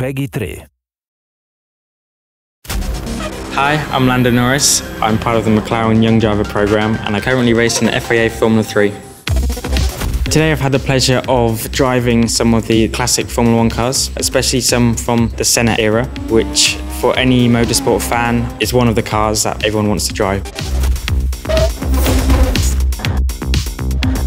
PEGI 3. Hi, I'm Lando Norris. I'm part of the McLaren Young Driver program and I currently race in the FIA Formula 3. Today I've had the pleasure of driving some of the classic Formula 1 cars, especially some from the Senna era, which for any motorsport fan is one of the cars that everyone wants to drive.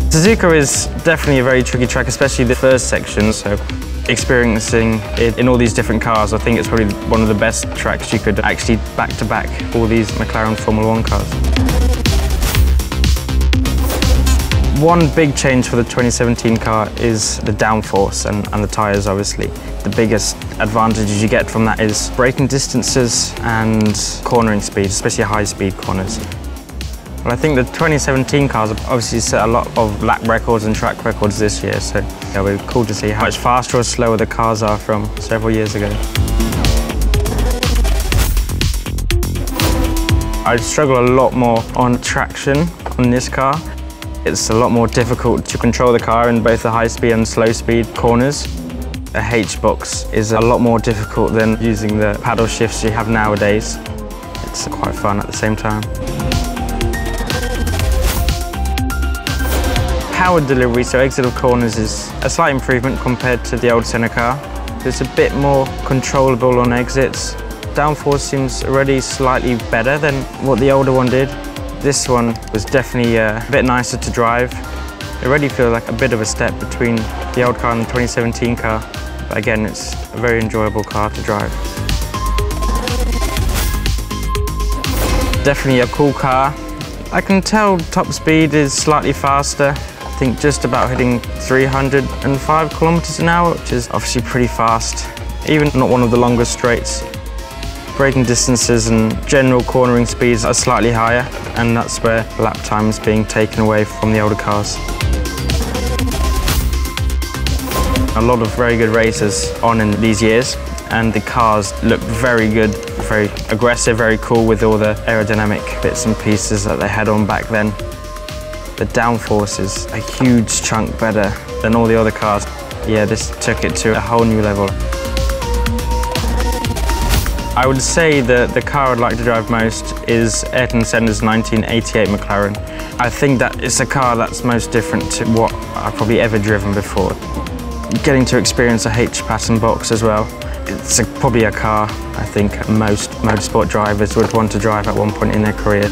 Suzuka is definitely a very tricky track, especially the first section, so experiencing it in all these different cars, I think it's probably one of the best tracks you could actually back-to-back all these McLaren Formula 1 cars. One big change for the 2017 car is the downforce and the tyres, obviously. The biggest advantages you get from that is braking distances and cornering speed, especially high-speed corners. Well, I think the 2017 cars have obviously set a lot of lap records and track records this year, so it'll be cool to see how much faster or slower the cars are from several years ago. I struggle a lot more on traction on this car. It's a lot more difficult to control the car in both the high speed and slow speed corners. A H-box is a lot more difficult than using the paddle shifts you have nowadays. It's quite fun at the same time. Power delivery, so exit of corners, is a slight improvement compared to the old Senna car. It's a bit more controllable on exits. Downforce seems already slightly better than what the older one did. This one was definitely a bit nicer to drive. It already feels like a bit of a step between the old car and the 2017 car. But again, it's a very enjoyable car to drive. Definitely a cool car. I can tell top speed is slightly faster. I think just about hitting 305 kilometers an hour, which is obviously pretty fast, even not one of the longest straights. Braking distances and general cornering speeds are slightly higher, and that's where lap time is being taken away from the older cars. A lot of very good racers on in these years, and the cars look very good, very aggressive, very cool with all the aerodynamic bits and pieces that they had on back then. The downforce is a huge chunk better than all the other cars. Yeah, this took it to a whole new level. I would say that the car I'd like to drive most is Ayrton Senna's 1988 McLaren. I think that it's a car that's most different to what I've probably ever driven before. Getting to experience a H-pattern box as well. It's probably a car I think most motorsport drivers would want to drive at one point in their career.